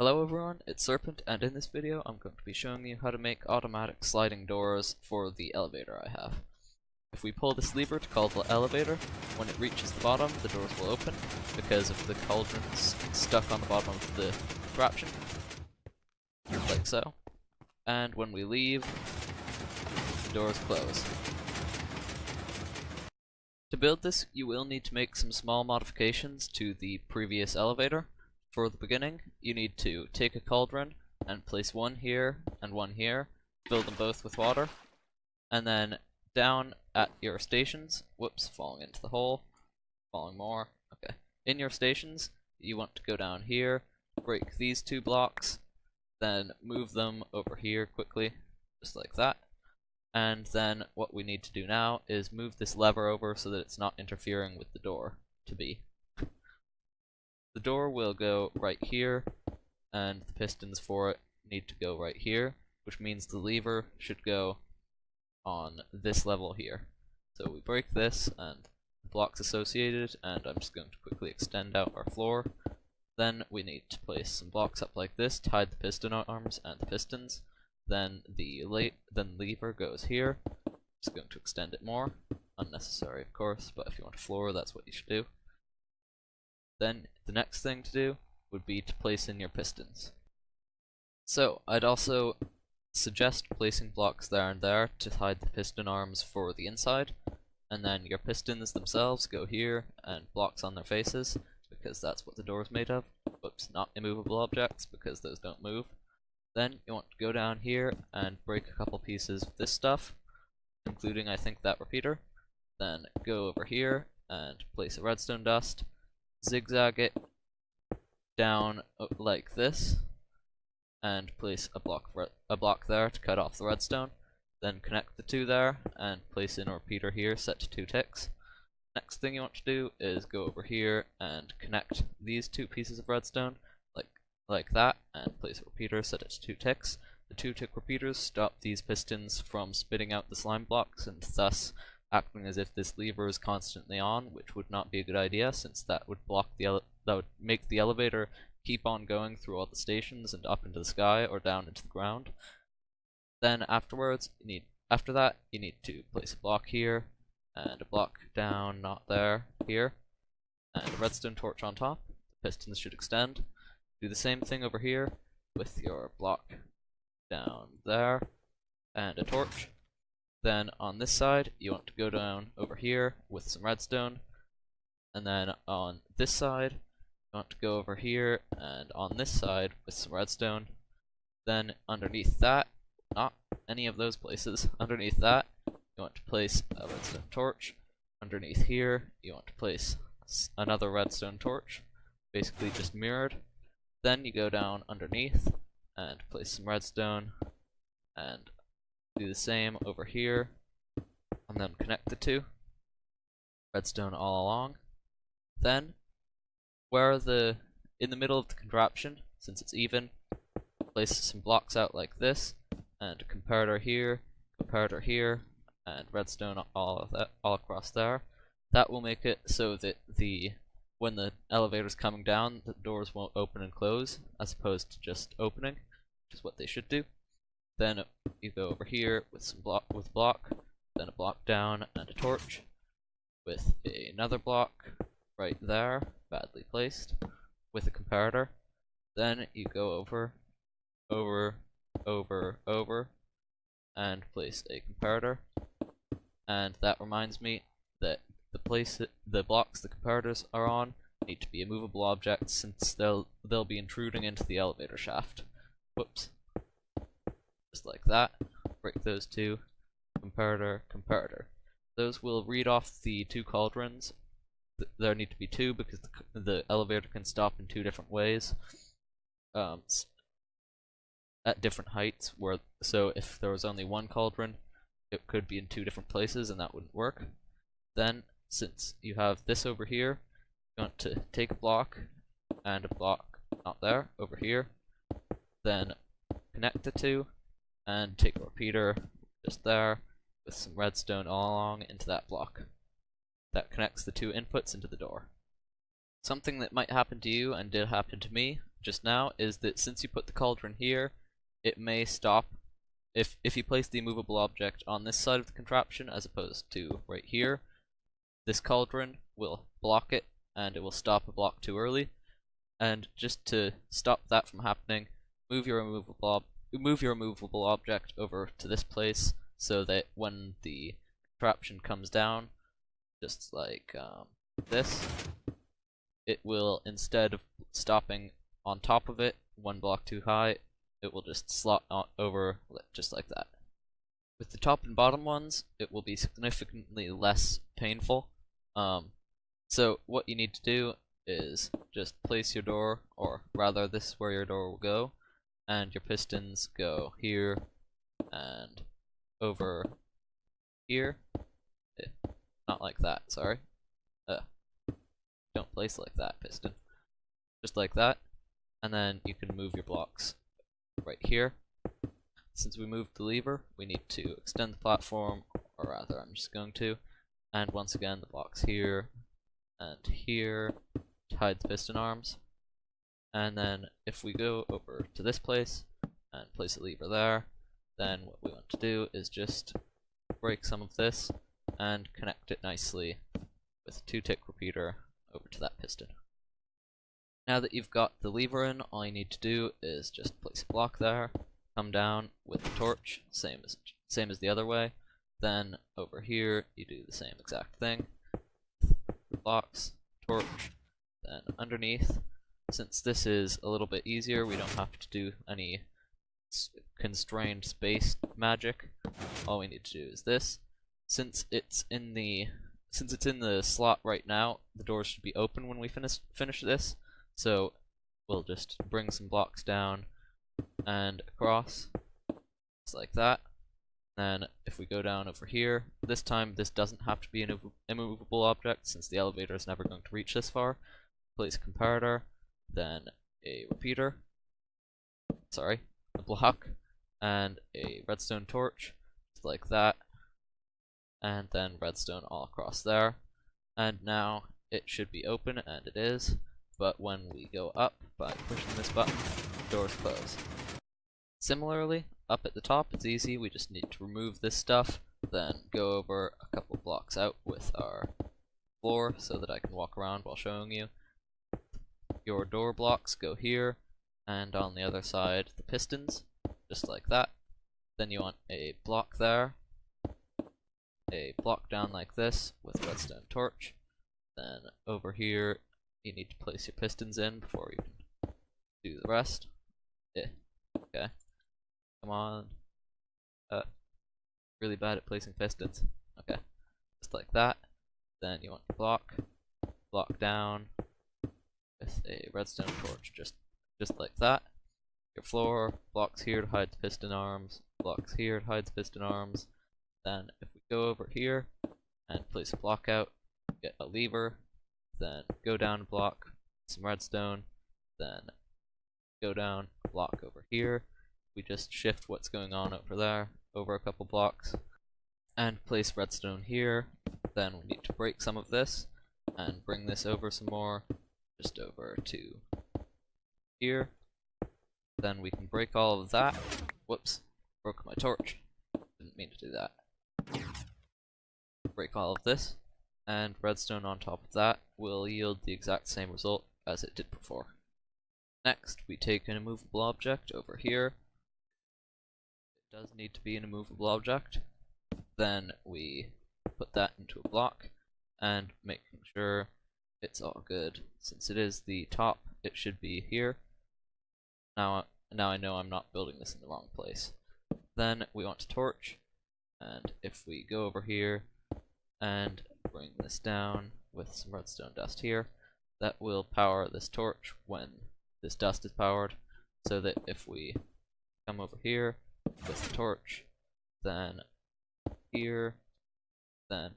Hello everyone, it's Serpent, and in this video I'm going to be showing you how to make automatic sliding doors for the elevator I have. If we pull this lever to call the elevator, when it reaches the bottom, the doors will open because of the cauldrons stuck on the bottom of the contraption, like so. And when we leave, the doors close. To build this, you will need to make some small modifications to the previous elevator. For the beginning, you need to take a cauldron and place one here and one here, fill them both with water, and then down at your stations, whoops, falling into the hole, falling more, okay. In your stations, you want to go down here, break these two blocks, then move them over here quickly, just like that. And then what we need to do now is move this lever over so that it's not interfering with the door to be. The door will go right here, and the pistons for it need to go right here, which means the lever should go on this level here. So we break this and the blocks associated, and I'm just going to quickly extend out our floor. Then we need to place some blocks up like this to hide the piston arms and the pistons. Then the lever goes here. Just going to extend it more. Unnecessary, of course, but if you want a floor, that's what you should do. Then the next thing to do would be to place in your pistons. So I'd also suggest placing blocks there and there to hide the piston arms for the inside, and then your pistons themselves go here and blocks on their faces, because that's what the door is made of. Oops, not immovable objects, because those don't move. Then you want to go down here and break a couple pieces of this stuff, including I think that repeater. Then go over here and place a redstone dust, zigzag it down like this, and place a block there to cut off the redstone. Then connect the two there and place in a repeater here set to 2 ticks. Next thing you want to do is go over here and connect these two pieces of redstone like that, and place a repeater set it to 2 ticks. The 2-tick repeaters stop these pistons from spitting out the slime blocks and thus acting as if this lever is constantly on, which would not be a good idea, since that would make the elevator keep on going through all the stations and up into the sky or down into the ground. Then afterwards, after that, you need to place a block here and a block down, not there, here, and a redstone torch on top. The pistons should extend. Do the same thing over here with your block down there and a torch. Then on this side, you want to go down over here with some redstone, and then on this side, you want to go over here and on this side with some redstone. Then underneath that, not any of those places, underneath that, you want to place a redstone torch. Underneath here, you want to place another redstone torch, basically just mirrored. Then you go down underneath and place some redstone and do the same over here, and then connect the two. Redstone all along. Then, in the middle of the contraption, since it's even, place some blocks out like this, and a comparator here, and redstone all across there. That will make it so that when the elevator's coming down, the doors won't open and close, as opposed to just opening, which is what they should do. Then you go over here with some block, then a block down and a torch, with another block right there, badly placed, with a comparator. Then you go over, and place a comparator. And that reminds me that the blocks the comparators are on need to be immovable objects, since they'll be intruding into the elevator shaft. Whoops. Just like that. Break those two. Comparator. Those will read off the 2 cauldrons. There need to be 2 because the elevator can stop in 2 different ways, at different heights. So if there was only 1 cauldron, it could be in 2 different places, and that wouldn't work. Then, since you have this over here, you want to take a block and a block, not there, over here. Then connect the 2. And take a repeater just there with some redstone all along into that block. That connects the 2 inputs into the door. Something that might happen to you and did happen to me just now is that since you put the cauldron here, it may stop. If you place the immovable object on this side of the contraption as opposed to right here, this cauldron will block it and it will stop a block too early. And just to stop that from happening, move your immovable object over to this place so that when the contraption comes down, just like this, it will, instead of stopping on top of it one block too high, it will just slot over just like that. With the top and bottom ones, it will be significantly less painful. So what you need to do is just place your door, or rather this is where your door will go, and your pistons go here and over here. Not like that, sorry. Don't place like that, piston. Just like that, and then you can move your blocks right here. Since we moved the lever, we need to extend the platform, or rather I'm just going to, and once again the blocks here and here to hide the piston arms. And then if we go over to this place and place a lever there, then what we want to do is just break some of this and connect it nicely with a 2-tick repeater over to that piston. Now that you've got the lever in, all you need to do is just place a block there, come down with the torch, same as the other way. Then over here you do the same exact thing. Blocks, torch, then underneath. Since this is a little bit easier, we don't have to do any constrained space magic. All we need to do is this. Since it's in the slot right now, the doors should be open when we finish this. So we'll just bring some blocks down and across, just like that. Then if we go down over here, this time this doesn't have to be an immovable object since the elevator is never going to reach this far. Place a comparator, then a repeater, a block, and a redstone torch, just like that, and then redstone all across there. And now it should be open, and it is, but when we go up by pushing this button, the doors close. Similarly, up at the top it's easy, we just need to remove this stuff, then go over a couple blocks out with our floor so that I can walk around while showing you. Your door blocks go here, and on the other side the pistons, just like that. Then you want a block there, a block down like this with a redstone torch. Then over here you need to place your pistons in before you can do the rest. Okay. Come on. Really bad at placing pistons. Okay. Just like that. Then you want your block down with a redstone torch, just like that. Your floor, blocks here to hide the piston arms, blocks here to hide the piston arms. Then if we go over here and place a block out, get a lever, then go down a block, some redstone, then go down a block over here. We just shift what's going on over there, over a couple blocks, and place redstone here. Then we need to break some of this, and bring this over some more, just over to here. Then we can break all of that. Whoops, broke my torch. Didn't mean to do that. Break all of this, and redstone on top of that will yield the exact same result as it did before. Next, we take an immovable object over here. It does need to be an immovable object. Then we put that into a block, and making sure it's all good. Since it is the top, it should be here. Now I know I'm not building this in the wrong place. Then we want to torch, and if we go over here and bring this down with some redstone dust here, that will power this torch when this dust is powered, so that if we come over here with the torch, then here, then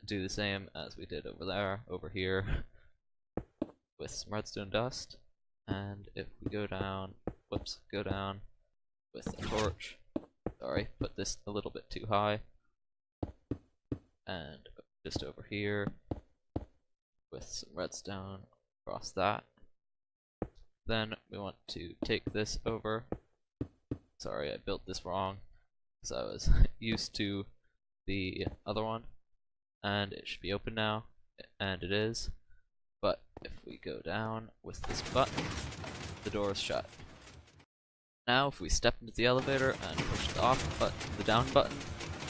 do the same as we did over there, over here, with some redstone dust. And if we go down, go down with a torch, put this a little bit too high, and just over here with some redstone across that. Then we want to take this over. Sorry, I built this wrong because I was used to the other one, and it should be open now, and it is. But if we go down with this button, the door is shut. Now if we step into the elevator and push the off button, the down button,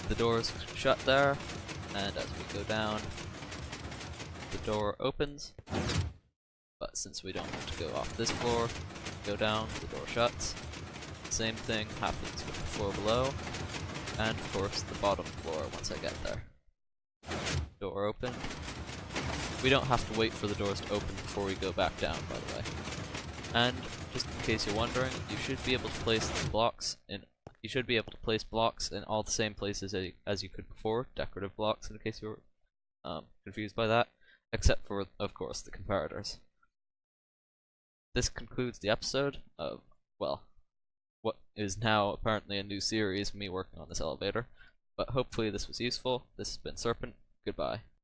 the door is shut there, and as we go down, the door opens. But since we don't want to go off this floor, go down, the door shuts. The same thing happens with the floor below, and of course the bottom floor once I get there. Door open. We don't have to wait for the doors to open before we go back down, by the way. And just in case you're wondering, you should be able to place the blocks in. You should be able to place blocks in all the same places as you could before, decorative blocks, in case you were confused by that, except for, of course, the comparators. This concludes the episode of, well, what is now apparently a new series, me working on this elevator. But hopefully this was useful. This has been Serpent. Goodbye.